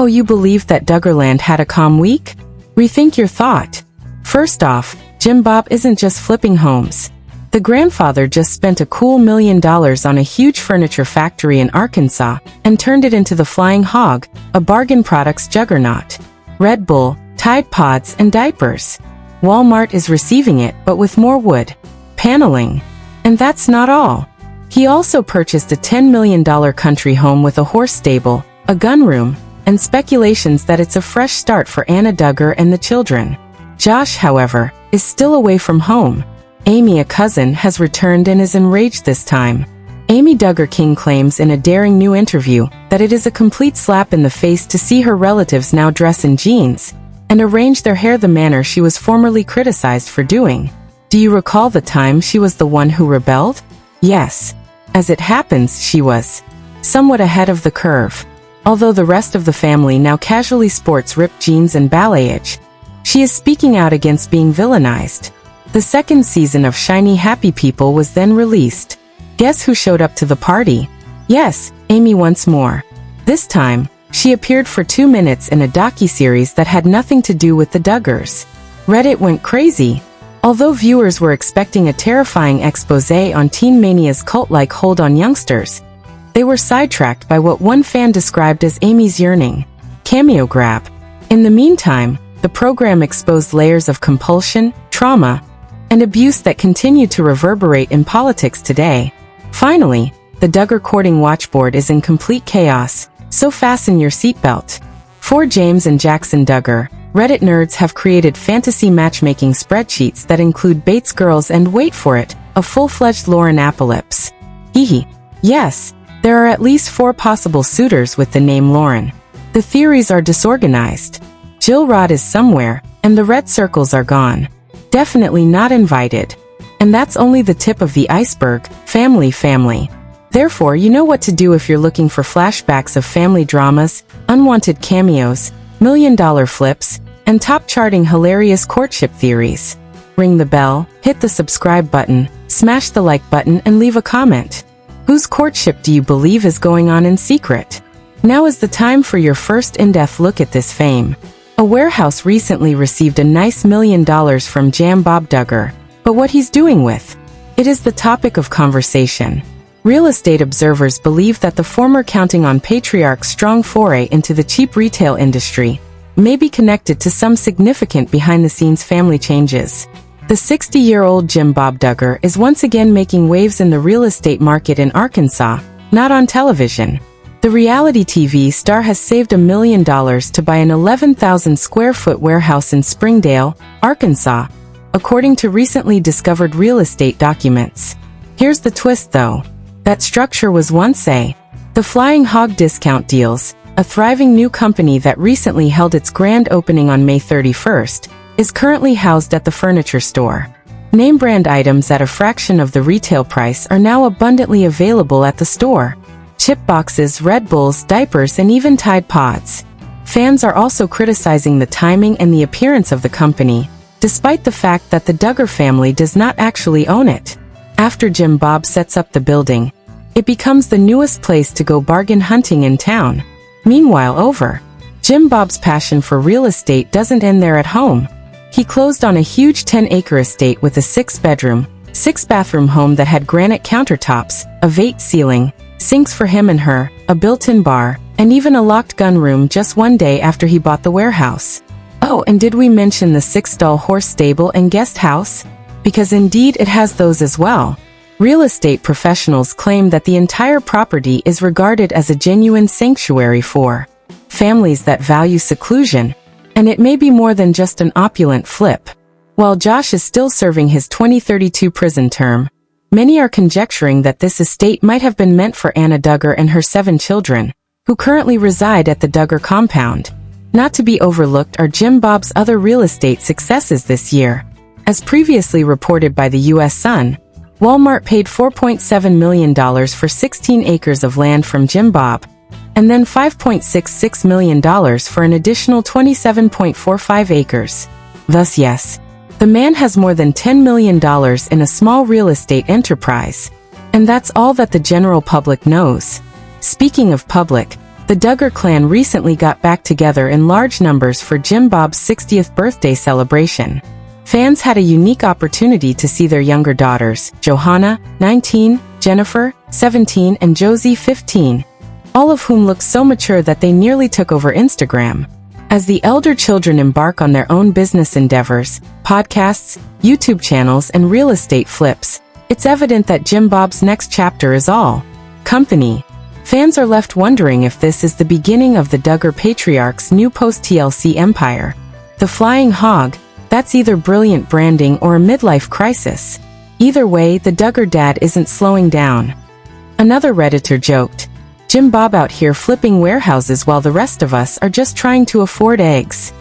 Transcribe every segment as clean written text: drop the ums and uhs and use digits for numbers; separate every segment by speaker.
Speaker 1: Oh, you believe that Duggarland had a calm week? Rethink your thought. First off, Jim Bob isn't just flipping homes. The grandfather just spent a cool $1 million on a huge furniture factory in Arkansas and turned it into the Flying Hog, a bargain products juggernaut. Red Bull, Tide Pods, and diapers. Walmart is receiving it, but with more wood, paneling. And that's not all. He also purchased a $10 million country home with a horse stable, a gun room, and speculations that it's a fresh start for Anna Duggar and the children. Josh, however, is still away from home. Amy, a cousin, has returned and is enraged this time. Amy Duggar King claims in a daring new interview that it is a complete slap in the face to see her relatives now dress in jeans and arrange their hair the manner she was formerly criticized for doing. Do you recall the time she was the one who rebelled? Yes. As it happens, she was somewhat ahead of the curve. Although the rest of the family now casually sports ripped jeans and balayage, she is speaking out against being villainized. The second season of Shiny Happy People was then released. Guess who showed up to the party? Yes, Amy once more. This time, she appeared for 2 minutes in a docuseries that had nothing to do with the Duggars. Reddit went crazy. Although viewers were expecting a terrifying exposé on Teen Mania's cult-like hold on youngsters, they were sidetracked by what one fan described as Amy's yearning cameo grab. In the meantime, the program exposed layers of compulsion, trauma, and abuse that continue to reverberate in politics today. Finally, the Duggar courting watchboard is in complete chaos, so fasten your seatbelt. For James and Jackson Duggar, Reddit nerds have created fantasy matchmaking spreadsheets that include Bates girls and, wait for it, a full-fledged Lauren apocalypse. Hehe. Yes, there are at least 4 possible suitors with the name Lauren. The theories are disorganized. Jill Rod is somewhere, and the red circles are gone. Definitely not invited. And that's only the tip of the iceberg, family. Therefore, you know what to do if you're looking for flashbacks of family dramas, unwanted cameos, million-dollar flips, and top-charting hilarious courtship theories. Ring the bell, hit the subscribe button, smash the like button, and leave a comment. Whose courtship do you believe is going on in secret? Now is the time for your first in-depth look at this fame. A warehouse recently received a nice $1 million from Jam Bob Duggar, but what he's doing with it is the topic of conversation. Real estate observers believe that the former counting on patriarch's strong foray into the cheap retail industry may be connected to some significant behind-the-scenes family changes. The 60-year-old Jim Bob Duggar is once again making waves in the real estate market in Arkansas, not on television. The reality TV star has saved $1 million to buy an 11,000-square-foot warehouse in Springdale, Arkansas, according to recently discovered real estate documents. Here's the twist, though. That structure was once the Flying Hog Discount Deals, a thriving new company that recently held its grand opening on May 31st, is currently housed at the furniture store. Name-brand items at a fraction of the retail price are now abundantly available at the store. Chip boxes, Red Bulls, diapers, and even Tide Pods. Fans are also criticizing the timing and the appearance of the company, despite the fact that the Duggar family does not actually own it. After Jim Bob sets up the building, it becomes the newest place to go bargain hunting in town. Meanwhile, Jim Bob's passion for real estate doesn't end there at home. He closed on a huge 10-acre estate with a 6-bedroom, 6-bathroom home that had granite countertops, a vate ceiling, sinks for him and her, a built-in bar, and even a locked gun room just one day after he bought the warehouse. Oh, and did we mention the 6-stall horse stable and guest house? Because indeed it has those as well. Real estate professionals claim that the entire property is regarded as a genuine sanctuary for families that value seclusion, and it may be more than just an opulent flip. While Josh is still serving his 2032 prison term, many are conjecturing that this estate might have been meant for Anna Duggar and her 7 children, who currently reside at the Duggar compound. Not to be overlooked are Jim Bob's other real estate successes this year. As previously reported by the U.S. Sun, Walmart paid $4.7 million for 16 acres of land from Jim Bob, and then $5.66 million for an additional 27.45 acres. Thus, yes, the man has more than $10 million in a small real estate enterprise. And that's all that the general public knows. Speaking of public, The Duggar clan recently got back together in large numbers for Jim Bob's 60th birthday celebration. Fans had a unique opportunity to see their younger daughters, Johanna, 19, Jennifer, 17, and Josie, 15, all of whom looked so mature that they nearly took over Instagram. As the elder children embark on their own business endeavors, podcasts, YouTube channels, and real estate flips, it's evident that Jim Bob's next chapter is all company. Fans are left wondering if this is the beginning of the Duggar patriarch's new post-TLC empire. The flying hog, that's either brilliant branding or a midlife crisis. Either way, the Duggar dad isn't slowing down. Another Redditor joked, "Jim Bob out here flipping warehouses while the rest of us are just trying to afford eggs."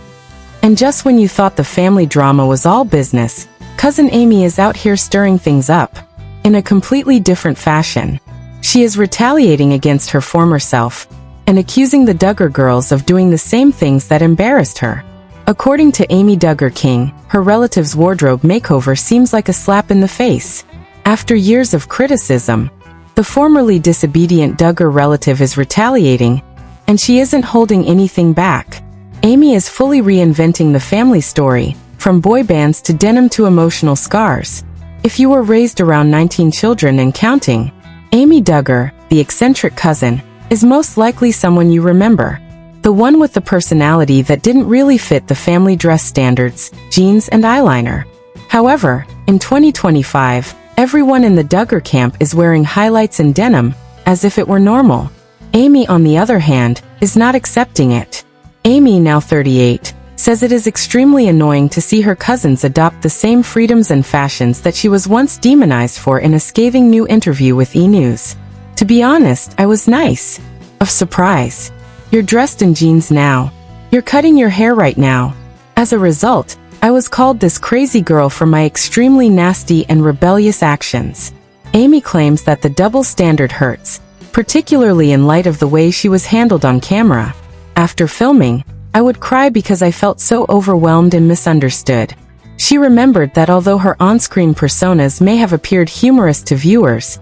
Speaker 1: And just when you thought the family drama was all business, Cousin Amy is out here stirring things up. In a completely different fashion. She is retaliating against her former self, and accusing the Duggar girls of doing the same things that embarrassed her. According to Amy Duggar King, her relative's wardrobe makeover seems like a slap in the face. After years of criticism, the formerly disobedient Duggar relative is retaliating, and she isn't holding anything back. Amy is fully reinventing the family story, from boy bands to denim to emotional scars. If you were raised around 19 children and counting, Amy Duggar, the eccentric cousin, is most likely someone you remember. The one with the personality that didn't really fit the family dress standards, jeans and eyeliner. However, in 2025, everyone in the Duggar camp is wearing highlights and denim, as if it were normal. Amy, on the other hand, is not accepting it. Amy, now 38, says it is extremely annoying to see her cousins adopt the same freedoms and fashions that she was once demonized for in a scathing new interview with E! News. "To be honest, I was nice. Of surprise. You're dressed in jeans now. You're cutting your hair right now. As a result, I was called this crazy girl for my extremely nasty and rebellious actions." Amy claims that the double standard hurts, particularly in light of the way she was handled on camera. After filming, "I would cry because I felt so overwhelmed and misunderstood." She remembered that although her on-screen personas may have appeared humorous to viewers,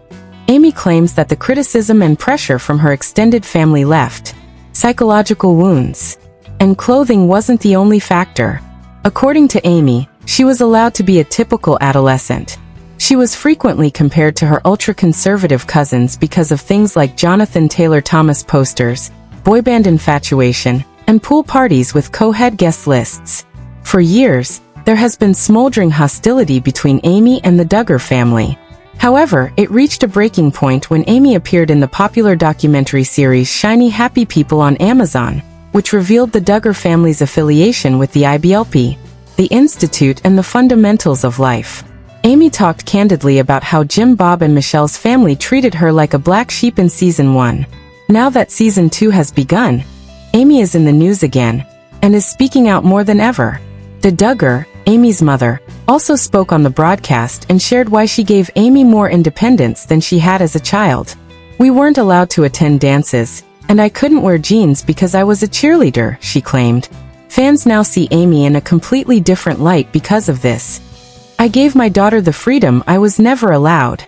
Speaker 1: Amy claims that the criticism and pressure from her extended family left psychological wounds. And clothing wasn't the only factor. According to Amy, she was allowed to be a typical adolescent. She was frequently compared to her ultra-conservative cousins because of things like Jonathan Taylor Thomas posters, boyband infatuation, and pool parties with co-head guest lists. For years, there has been smoldering hostility between Amy and the Duggar family. However, it reached a breaking point when Amy appeared in the popular documentary series Shiny Happy People on Amazon, which revealed the Duggar family's affiliation with the IBLP, the Institute and the Fundamentals of Life. Amy talked candidly about how Jim Bob and Michelle's family treated her like a black sheep in Season 1. Now that Season 2 has begun, Amy is in the news again, and is speaking out more than ever. The Duggar, Amy's mother, also spoke on the broadcast and shared why she gave Amy more independence than she had as a child. "We weren't allowed to attend dances, and I couldn't wear jeans because I was a cheerleader," she claimed. Fans now see Amy in a completely different light because of this. "I gave my daughter the freedom I was never allowed.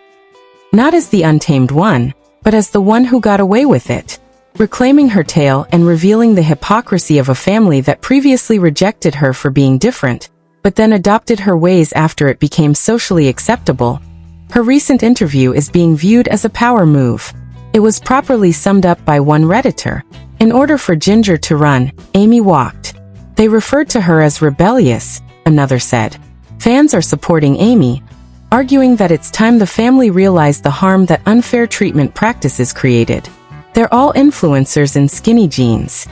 Speaker 1: Not as the untamed one, but as the one who got away with it." Reclaiming her tale and revealing the hypocrisy of a family that previously rejected her for being different, but then adopted her ways after it became socially acceptable. Her recent interview is being viewed as a power move. It was properly summed up by one Redditor. "In order for Jinger to run, Amy walked. They referred to her as rebellious," another said. Fans are supporting Amy, arguing that it's time the family realized the harm that unfair treatment practices created. "They're all influencers in skinny jeans.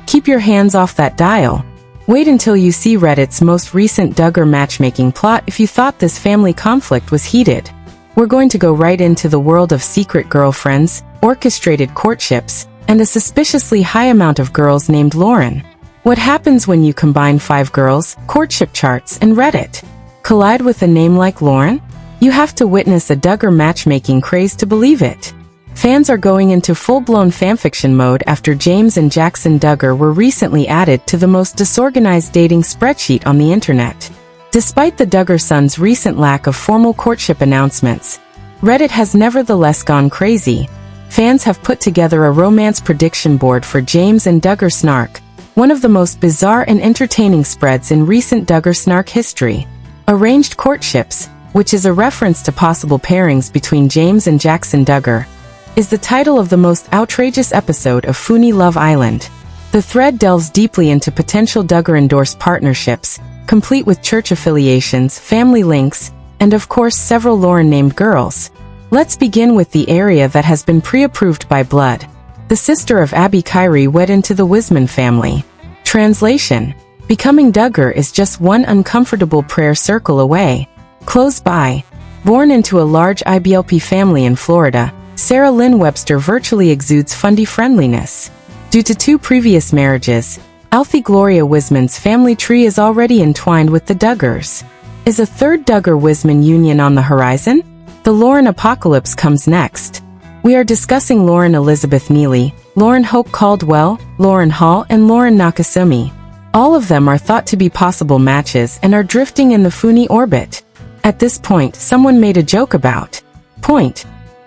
Speaker 1: Keep your hands off that dial. Wait until you see Reddit's most recent Duggar matchmaking plot if you thought this family conflict was heated." We're going to go right into the world of secret girlfriends, orchestrated courtships, and a suspiciously high amount of girls named Lauren. What happens when you combine 5 girls, courtship charts, and Reddit? Collide with a name like Lauren? You have to witness a Duggar matchmaking craze to believe it. Fans are going into full-blown fanfiction mode after James and Jackson Duggar were recently added to the most disorganized dating spreadsheet on the internet. Despite the Duggar sons' recent lack of formal courtship announcements, Reddit has nevertheless gone crazy. fans have put together a romance prediction board for James and Duggar Snark, one of the most bizarre and entertaining spreads in recent Duggar Snark history. Arranged Courtships, which is a reference to possible pairings between James and Jackson Duggar, is the title of the most outrageous episode of Funny Love Island. The thread delves deeply into potential Duggar-endorsed partnerships, complete with church affiliations, family links, and of course several Lauren-named girls. Let's begin with the area that has been pre-approved by blood. The sister of Abby Kyrie wed into the Wiseman family. Translation: becoming Duggar is just one uncomfortable prayer circle away. Close by. Born into a large IBLP family in Florida, Sarah Lynn Webster virtually exudes fundy friendliness. Due to 2 previous marriages, Alfie Gloria Wiseman's family tree is already entwined with the Duggars. Is a third Duggar-Wiseman union on the horizon? The Lauren apocalypse comes next. We are discussing Lauren Elizabeth Neely, Lauren Hope Caldwell, Lauren Hall, and Lauren Nakasumi. All of them are thought to be possible matches and are drifting in the Funny orbit. At this point, someone made a joke about point.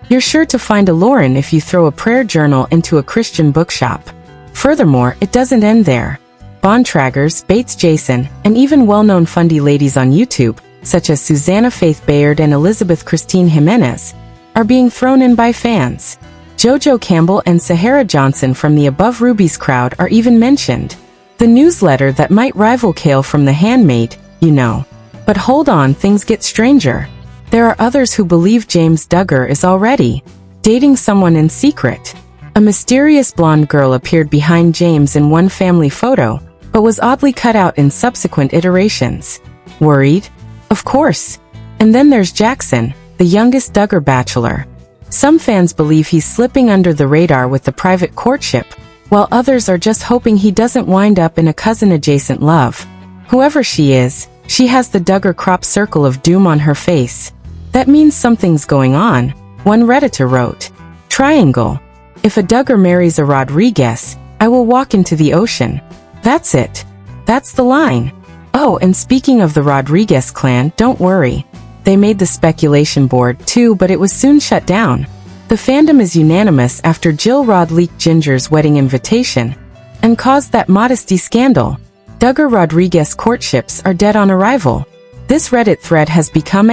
Speaker 1: You're sure to find a Lauren if you throw a prayer journal into a Christian bookshop. Furthermore, it doesn't end there. Bontraggers, Bates Jason, and even well-known fundy ladies on YouTube, such as Susanna Faith Bayard and Elizabeth Christine Jimenez, are being thrown in by fans. JoJo Campbell and Sahara Johnson from the Above Rubies crowd are even mentioned. The newsletter that might rival Kale from The Handmaid, you know. But hold on, things get stranger. There are others who believe James Duggar is already dating someone in secret. A mysterious blonde girl appeared behind James in one family photo, but was oddly cut out in subsequent iterations. Worried? Of course. And then there's Jackson, the youngest Duggar bachelor. Some fans believe he's slipping under the radar with the private courtship, while others are just hoping he doesn't wind up in a cousin-adjacent love. Whoever she is, she has the Duggar crop circle of doom on her face. That means something's going on, one Redditor wrote. Triangle. If a Duggar marries a Rodriguez, I will walk into the ocean. That's it. That's the line. Oh, and speaking of the Rodriguez clan, don't worry. They made the speculation board too, but it was soon shut down. The fandom is unanimous after Jill Rod leaked Ginger's wedding invitation and caused that modesty scandal. Duggar Rodriguez courtships are dead on arrival. This Reddit thread has become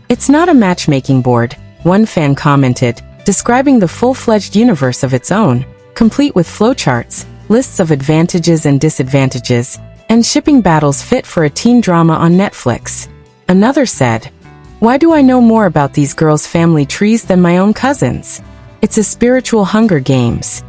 Speaker 1: it's not a matchmaking board, one fan commented, describing the full-fledged universe of its own, complete with flowcharts, lists of advantages and disadvantages, and shipping battles fit for a teen drama on Netflix. Another said, "Why do I know more about these girls' family trees than my own cousins? It's a spiritual Hunger Games."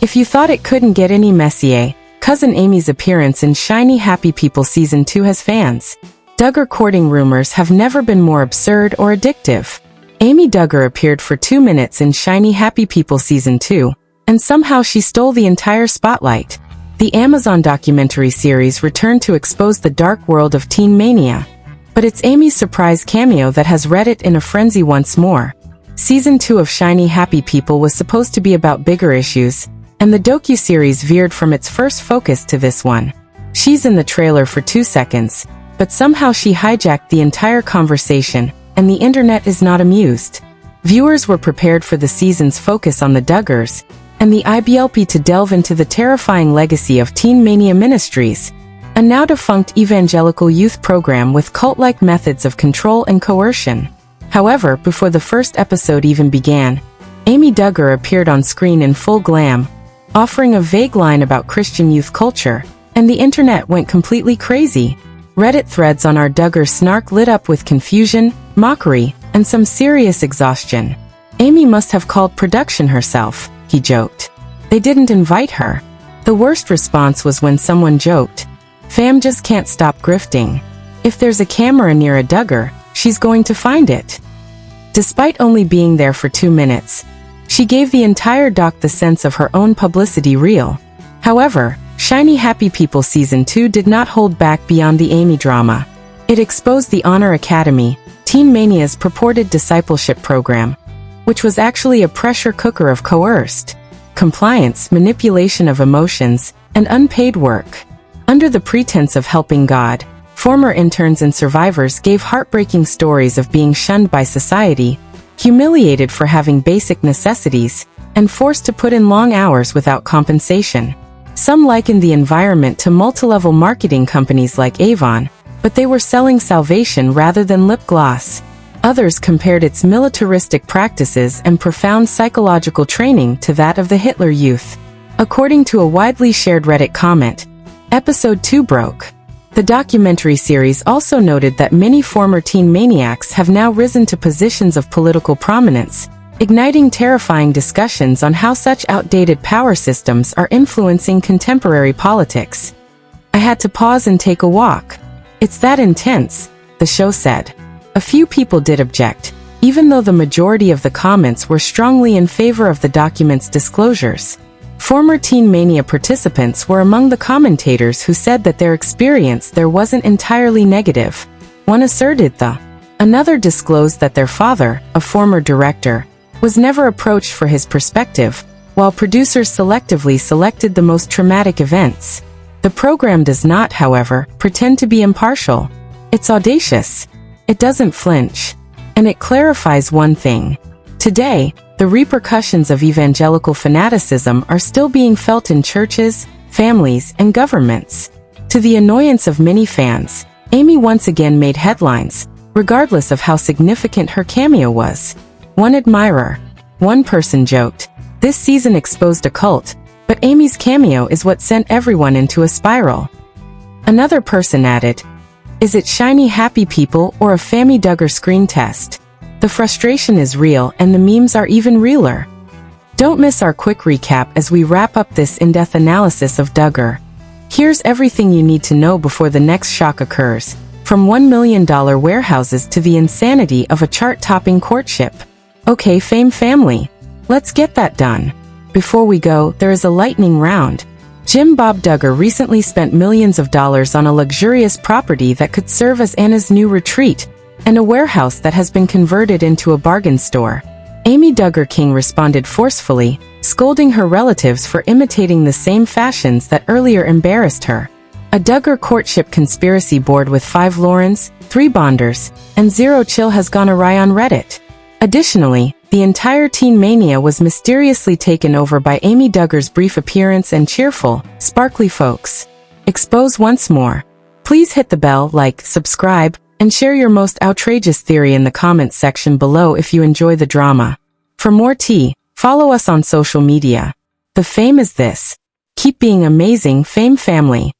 Speaker 1: If you thought it couldn't get any messier, Cousin Amy's appearance in Shiny Happy People Season 2 has fans. Duggar courting rumors have never been more absurd or addictive. Amy Duggar appeared for 2 minutes in Shiny Happy People Season 2, and somehow she stole the entire spotlight. The Amazon documentary series returned to expose the dark world of teen mania. But it's Amy's surprise cameo that has Reddit in a frenzy once more. Season 2 of Shiny Happy People was supposed to be about bigger issues, and the docu-series veered from its first focus to this one. She's in the trailer for 2 seconds, but somehow she hijacked the entire conversation, and the internet is not amused. Viewers were prepared for the season's focus on the Duggars, and the IBLP to delve into the terrifying legacy of Teen Mania Ministries, a now-defunct evangelical youth program with cult-like methods of control and coercion. However, before the first episode even began, Amy Duggar appeared on screen in full glam, offering a vague line about Christian youth culture, and the internet went completely crazy. Reddit threads on our Duggar snark lit up with confusion, mockery, and some serious exhaustion. Amy must have called production herself, he joked. They didn't invite her. The worst response was when someone joked, "Fam just can't stop grifting. If there's a camera near a Duggar, she's going to find it." Despite only being there for 2 minutes, she gave the entire doc the sense of her own publicity reel. However, Shiny Happy People Season 2 did not hold back beyond the Amy drama. It exposed the Honor Academy, Teen Mania's purported discipleship program, which was actually a pressure cooker of coerced compliance, manipulation of emotions, and unpaid work. Under the pretense of helping God, former interns and survivors gave heartbreaking stories of being shunned by society, humiliated for having basic necessities, and forced to put in long hours without compensation. Some likened the environment to multi-level marketing companies like Avon, but they were selling salvation rather than lip gloss. Others compared its militaristic practices and profound psychological training to that of the Hitler Youth. According to a widely shared Reddit comment, Episode 2 broke. The documentary series also noted that many former teen maniacs have now risen to positions of political prominence, igniting terrifying discussions on how such outdated power systems are influencing contemporary politics. I had to pause and take a walk. It's that intense, the show said. A few people did object, even though the majority of the comments were strongly in favor of the document's disclosures. Former Teen Mania participants were among the commentators who said that their experience there wasn't entirely negative. One asserted another disclosed that their father, a former director, was never approached for his perspective, while producers selectively selected the most traumatic events. The program does not, however, pretend to be impartial. It's audacious. It doesn't flinch. And it clarifies one thing. Today, the repercussions of evangelical fanaticism are still being felt in churches, families, and governments. To the annoyance of many fans, Amy once again made headlines, regardless of how significant her cameo was. One person joked, "This season exposed a cult, but Amy's cameo is what sent everyone into a spiral." Another person added, "Is it shiny happy people or a Amy Duggar screen test?" The frustration is real and the memes are even realer. Don't miss our quick recap as we wrap up this in-depth analysis of Duggar. Here's everything you need to know before the next shock occurs, from $1 million warehouses to the insanity of a chart-topping courtship. Okay, Fame family, let's get that done. Before we go, there is a lightning round. Jim Bob Duggar recently spent millions of dollars on a luxurious property that could serve as Anna's new retreat, and a warehouse that has been converted into a bargain store. Amy Duggar King responded forcefully, scolding her relatives for imitating the same fashions that earlier embarrassed her. A Duggar courtship conspiracy board with 5 Laurens, 3 Bonders, and 0 Chill has gone awry on Reddit. Additionally, the entire teen mania was mysteriously taken over by Amy Duggar's brief appearance and cheerful, sparkly folks. Expose once more. Please hit the bell, like, subscribe, and share your most outrageous theory in the comments section below if you enjoy the drama. For more tea, follow us on social media. The fame is this. Keep being amazing, Fame family.